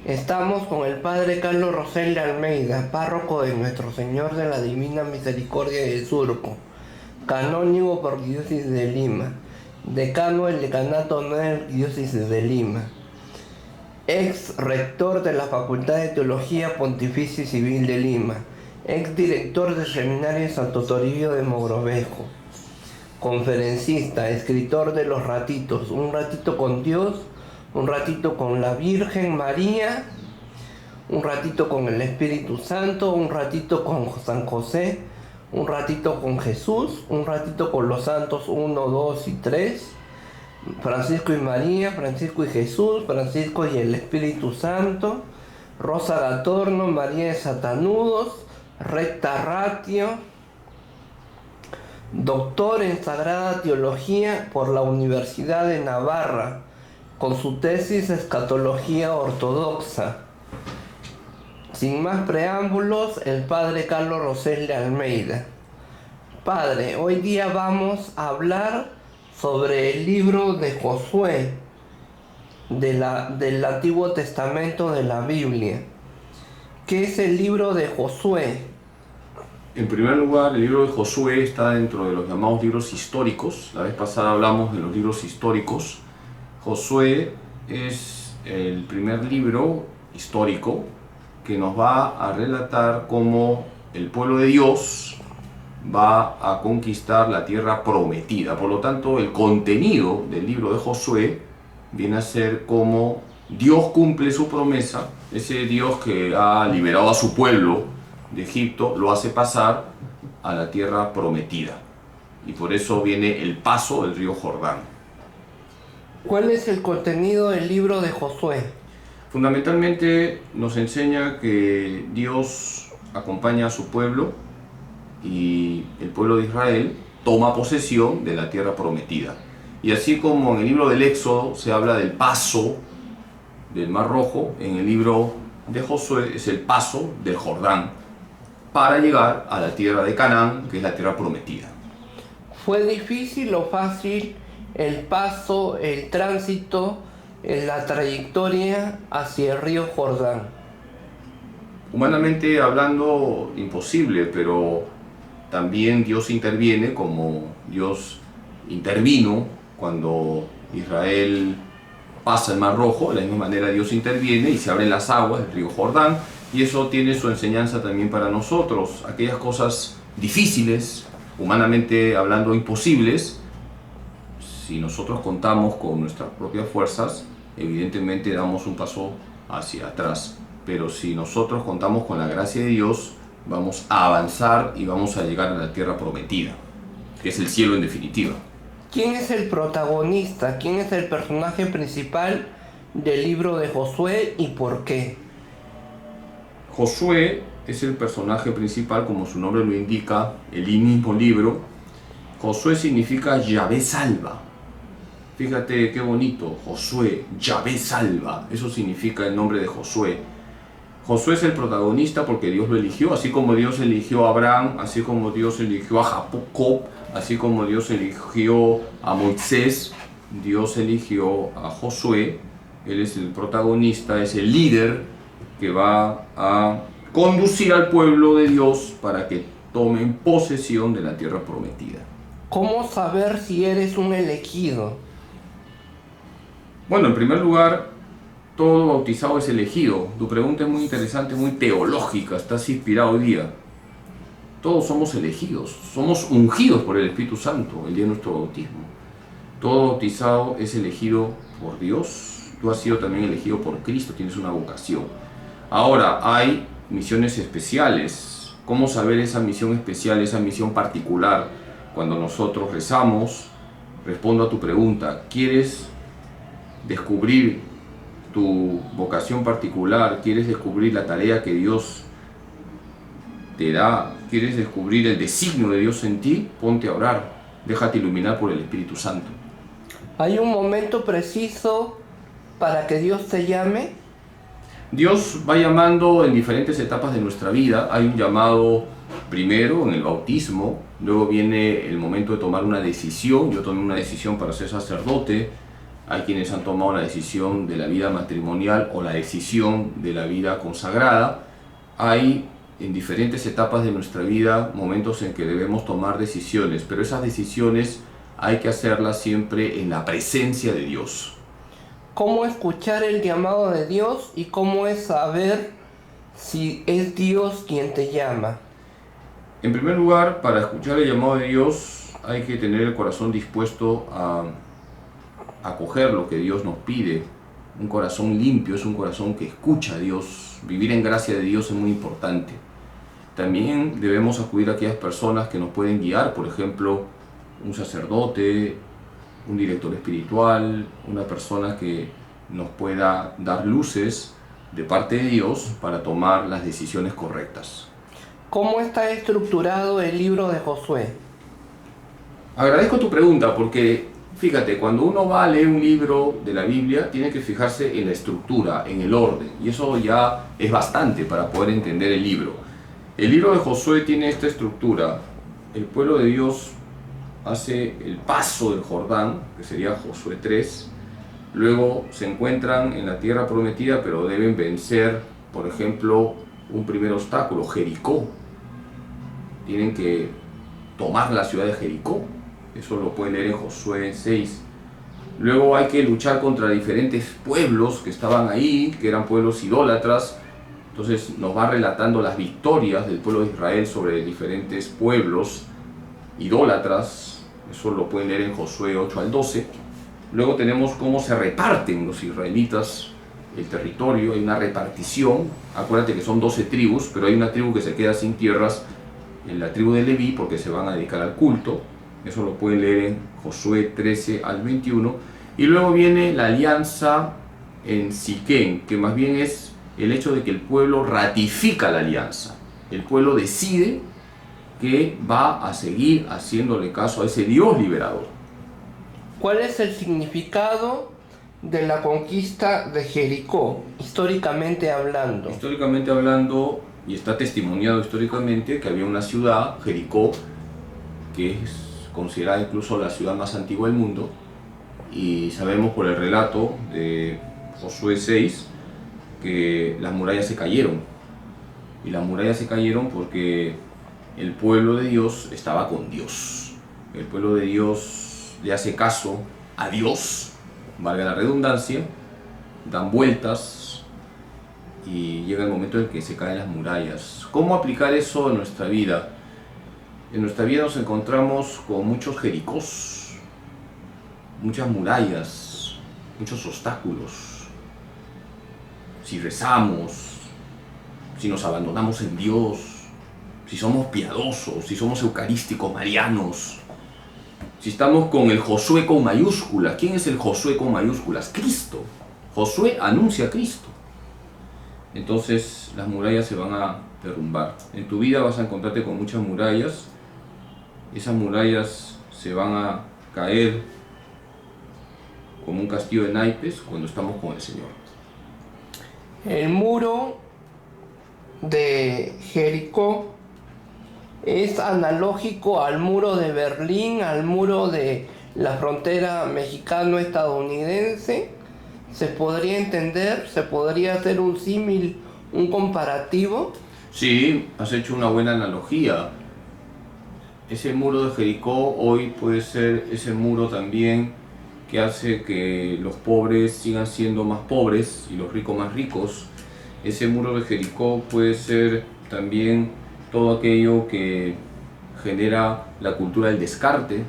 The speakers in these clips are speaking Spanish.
Estamos con el Padre Carlos Rosel de Almeida, párroco de Nuestro Señor de la Divina Misericordia de Surco, canónigo por Diócesis de Lima, decano del Decanato Honor Diócesis de Lima, ex rector de la Facultad de Teología Pontificia y Civil de Lima, ex director del Seminario Santo Toribio de Mogrovejo, conferencista, escritor de Los Ratitos, Un ratito con Dios, un ratito con la Virgen María, un ratito con el Espíritu Santo, un ratito con San José, un ratito con Jesús, un ratito con los santos 1, 2 y 3, Francisco y María, Francisco y Jesús, Francisco y el Espíritu Santo, Rosa Gatorno, María de Satanudos, Recta Ratio, doctor en Sagrada Teología por la Universidad de Navarra, con su tesis Escatología Ortodoxa. Sin más preámbulos, el Padre Carlos Rosel de Almeida. Padre, hoy día vamos a hablar sobre el libro de Josué, del Antiguo Testamento de la Biblia. ¿Qué es el libro de Josué? En primer lugar, el libro de Josué está dentro de los llamados libros históricos. La vez pasada hablamos de los libros históricos. Josué es el primer libro histórico que nos va a relatar cómo el pueblo de Dios va a conquistar la tierra prometida. Por lo tanto, el contenido del libro de Josué viene a ser cómo Dios cumple su promesa. Ese Dios que ha liberado a su pueblo de Egipto lo hace pasar a la tierra prometida. Y por eso viene el paso del río Jordán. ¿Cuál es el contenido del libro de Josué? Fundamentalmente nos enseña que Dios acompaña a su pueblo y el pueblo de Israel toma posesión de la tierra prometida. Y así como en el libro del Éxodo se habla del paso del Mar Rojo, en el libro de Josué es el paso del Jordán para llegar a la tierra de Canaán, que es la tierra prometida. ¿Fue difícil o fácil el paso, el tránsito, la trayectoria hacia el río Jordán? Humanamente hablando, imposible, pero también Dios interviene, como Dios intervino cuando Israel pasa el Mar Rojo. De la misma manera Dios interviene y se abren las aguas del río Jordán, y eso tiene su enseñanza también para nosotros. Aquellas cosas difíciles, humanamente hablando imposibles, si nosotros contamos con nuestras propias fuerzas, evidentemente damos un paso hacia atrás. Pero si nosotros contamos con la gracia de Dios, vamos a avanzar y vamos a llegar a la tierra prometida, que es el cielo en definitiva. ¿Quién es el protagonista? ¿Quién es el personaje principal del libro de Josué y por qué? Josué es el personaje principal, como su nombre lo indica, el mismo libro. Josué significa Yahvé salva. Fíjate qué bonito, Josué, Yahvé salva. Eso significa el nombre de Josué. Josué es el protagonista porque Dios lo eligió, así como Dios eligió a Abraham, así como Dios eligió a Jacob, así como Dios eligió a Moisés, Dios eligió a Josué. Él es el protagonista, es el líder que va a conducir al pueblo de Dios para que tomen posesión de la tierra prometida. ¿Cómo saber si eres un elegido? Bueno, en primer lugar, todo bautizado es elegido. Tu pregunta es muy interesante, muy teológica, estás inspirado hoy día. Todos somos elegidos, somos ungidos por el Espíritu Santo el día de nuestro bautismo. Todo bautizado es elegido por Dios. Tú has sido también elegido por Cristo, tienes una vocación. Ahora, hay misiones especiales. ¿Cómo saber esa misión especial, esa misión particular? Cuando nosotros rezamos, respondo a tu pregunta. ¿Quieres descubrir tu vocación particular? ¿Quieres descubrir la tarea que Dios te da? ¿Quieres descubrir el designio de Dios en ti? Ponte a orar, déjate iluminar por el Espíritu Santo. ¿Hay un momento preciso para que Dios te llame? Dios va llamando en diferentes etapas de nuestra vida. Hay un llamado primero en el bautismo, luego viene el momento de tomar una decisión. Yo tomé una decisión para ser sacerdote, hay quienes han tomado la decisión de la vida matrimonial o la decisión de la vida consagrada. Hay en diferentes etapas de nuestra vida momentos en que debemos tomar decisiones, pero esas decisiones hay que hacerlas siempre en la presencia de Dios. ¿Cómo escuchar el llamado de Dios y cómo es saber si es Dios quien te llama? En primer lugar, para escuchar el llamado de Dios hay que tener el corazón dispuesto a acoger lo que Dios nos pide. Un corazón limpio es un corazón que escucha a Dios. Vivir en gracia de Dios es muy importante. También debemos acudir a aquellas personas que nos pueden guiar, por ejemplo, un sacerdote, un director espiritual, una persona que nos pueda dar luces de parte de Dios para tomar las decisiones correctas. ¿Cómo está estructurado el libro de Josué? Agradezco tu pregunta porque, fíjate, cuando uno va a leer un libro de la Biblia, tiene que fijarse en la estructura, en el orden, y eso ya es bastante para poder entender el libro. El libro de Josué tiene esta estructura. El pueblo de Dios hace el paso del Jordán, que sería Josué 3, luego se encuentran en la tierra prometida, pero deben vencer, por ejemplo, un primer obstáculo, Jericó. Tienen que tomar la ciudad de Jericó, eso lo pueden leer en Josué 6. Luego hay que luchar contra diferentes pueblos que estaban ahí, que eran pueblos idólatras. Entonces nos va relatando las victorias del pueblo de Israel sobre diferentes pueblos idólatras. Eso lo pueden leer en Josué 8 al 12. Luego tenemos cómo se reparten los israelitas el territorio, hay una repartición. Acuérdate que son 12 tribus, pero hay una tribu que se queda sin tierras, en la tribu de Leví, porque se van a dedicar al culto. Eso lo pueden leer en Josué 13 al 21. Y luego viene la alianza en Siquén, que más bien es el hecho de que el pueblo ratifica la alianza. El pueblo decide que va a seguir haciéndole caso a ese Dios liberador. ¿Cuál es el significado de la conquista de Jericó, históricamente hablando? Históricamente hablando, y está testimoniado históricamente, que había una ciudad, Jericó, que es considerada incluso la ciudad más antigua del mundo, y sabemos por el relato de Josué 6 que las murallas se cayeron, y las murallas se cayeron porque el pueblo de Dios estaba con Dios. El pueblo de Dios le hace caso a Dios, valga la redundancia, dan vueltas y llega el momento en que se caen las murallas. ¿Cómo aplicar eso en nuestra vida? En nuestra vida nos encontramos con muchos Jericós, muchas murallas, muchos obstáculos. Si rezamos, si nos abandonamos en Dios, si somos piadosos, si somos eucarísticos, marianos, si estamos con el Josué con mayúsculas. ¿Quién es el Josué con mayúsculas? Cristo. Josué anuncia a Cristo. Entonces las murallas se van a derrumbar. En tu vida vas a encontrarte con muchas murallas. Esas murallas se van a caer como un castillo de naipes cuando estamos con el Señor. El muro de Jericó es analógico al muro de Berlín, al muro de la frontera mexicano-estadounidense. ¿Se podría entender? ¿Se podría hacer un símil, un comparativo? Sí, has hecho una buena analogía. Ese muro de Jericó hoy puede ser ese muro también que hace que los pobres sigan siendo más pobres y los ricos más ricos. Ese muro de Jericó puede ser también todo aquello que genera la cultura del descarte.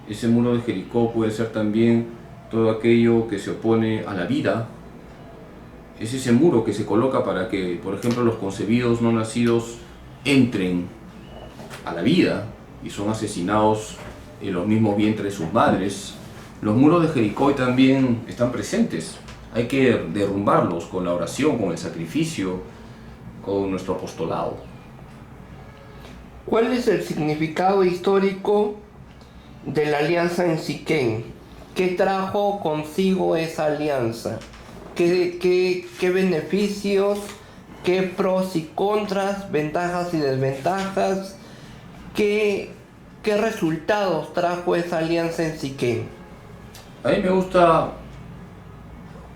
Ese muro de Jericó puede ser también todo aquello que se opone a la vida. Es ese muro que se coloca para que, por ejemplo, los concebidos no nacidos entren a la vida y son asesinados en los mismos vientres de sus madres. Los muros de Jericó también están presentes. Hay que derrumbarlos con la oración, con el sacrificio, con nuestro apostolado. ¿Cuál es el significado histórico de la alianza en Siquén? ¿Qué trajo consigo esa alianza? ¿Qué beneficios, qué pros y contras, ventajas y desventajas, qué resultados trajo esa alianza en Siquén? A mí me gusta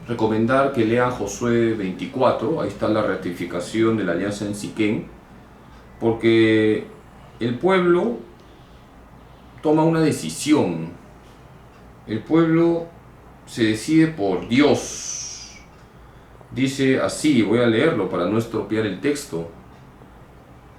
recomendar que lean Josué 24, ahí está la ratificación de la alianza en Siquén, porque el pueblo toma una decisión, el pueblo se decide por Dios. Dice así, voy a leerlo para no estropear el texto: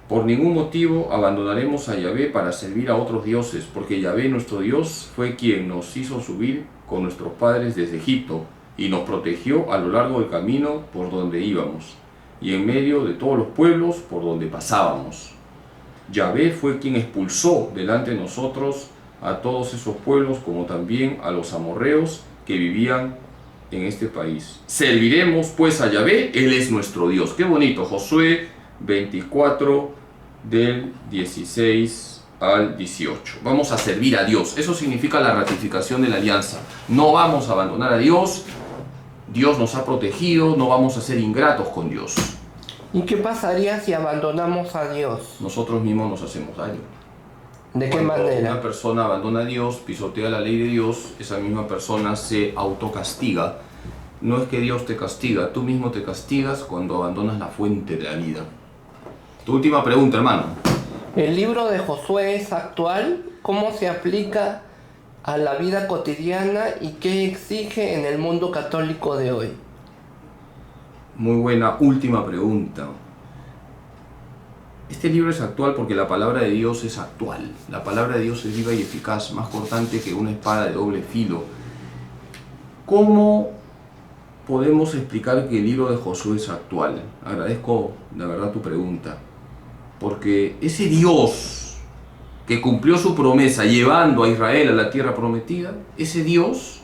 por ningún motivo abandonaremos a Yahvé para servir a otros dioses, porque Yahvé nuestro Dios fue quien nos hizo subir con nuestros padres desde Egipto y nos protegió a lo largo del camino por donde íbamos y en medio de todos los pueblos por donde pasábamos. Yahvé fue quien expulsó delante de nosotros a todos esos pueblos, como también a los amorreos que vivían en este país. Serviremos pues a Yahvé, Él es nuestro Dios. Qué bonito, Josué 24 del 16 al 18. Vamos a servir a Dios. Eso significa la ratificación de la alianza. No vamos a abandonar a Dios. Dios nos ha protegido, no vamos a ser ingratos con Dios. ¿Y qué pasaría si abandonamos a Dios? Nosotros mismos nos hacemos daño. ¿De qué Cuando manera? una persona abandona a Dios, pisotea la ley de Dios, esa misma persona se autocastiga. No es que Dios te castiga, tú mismo te castigas cuando abandonas la fuente de la vida. Tu última pregunta, hermano. ¿El libro de Josué es actual? ¿Cómo se aplica a la vida cotidiana y qué exige en el mundo católico de hoy? Muy buena última pregunta. Este libro es actual porque la palabra de Dios es actual. La palabra de Dios es viva y eficaz, más cortante que una espada de doble filo. ¿Cómo podemos explicar que el libro de Josué es actual? Agradezco de verdad tu pregunta. Porque ese Dios que cumplió su promesa llevando a Israel a la tierra prometida, ese Dios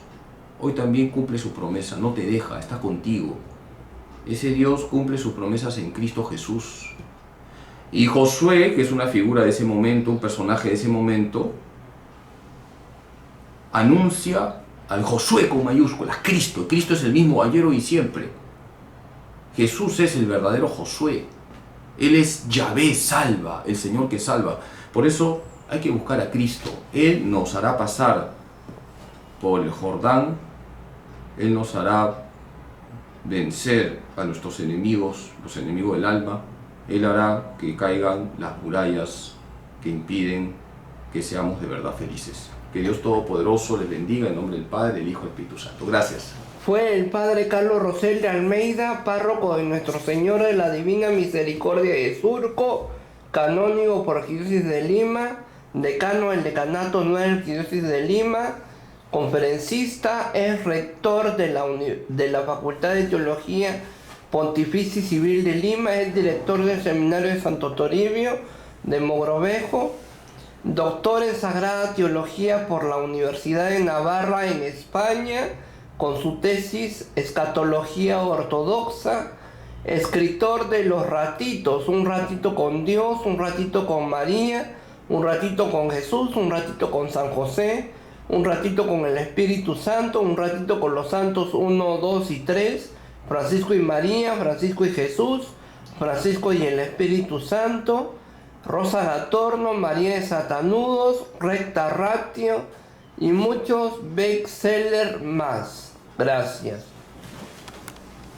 hoy también cumple su promesa, no te deja, está contigo. Ese Dios cumple sus promesas en Cristo Jesús. Y Josué, que es una figura de ese momento, un personaje de ese momento, anuncia al Josué con mayúsculas, Cristo. Cristo es el mismo ayer, hoy y siempre. Jesús es el verdadero Josué. Él es Yahvé, salva, el Señor que salva. Por eso hay que buscar a Cristo. Él nos hará pasar por el Jordán. Él nos hará vencer a nuestros enemigos, los enemigos del alma. Él hará que caigan las murallas que impiden que seamos de verdad felices. Que Dios Todopoderoso les bendiga en nombre del Padre, del Hijo y del Espíritu Santo. Gracias. Fue el padre Carlos Rosel de Almeida, párroco de Nuestro Señor de la Divina Misericordia de Surco, canónigo por Arquidiócesis de Lima, decano del Decanato 9 de Arquidiócesis de Lima, conferencista, es rector de la Facultad de Teología Pontificia y Civil de Lima, es director del Seminario de Santo Toribio de Mogrovejo, doctor en Sagrada Teología por la Universidad de Navarra en España, con su tesis Escatología Ortodoxa, escritor de Los Ratitos, un ratito con Dios, un ratito con María, un ratito con Jesús, un ratito con San José, un ratito con el Espíritu Santo, un ratito con los santos 1, 2 y 3, Francisco y María, Francisco y Jesús, Francisco y el Espíritu Santo, Rosa Gatorno, María de Satanudos, Recta Ratio y muchos bestsellers más. Gracias.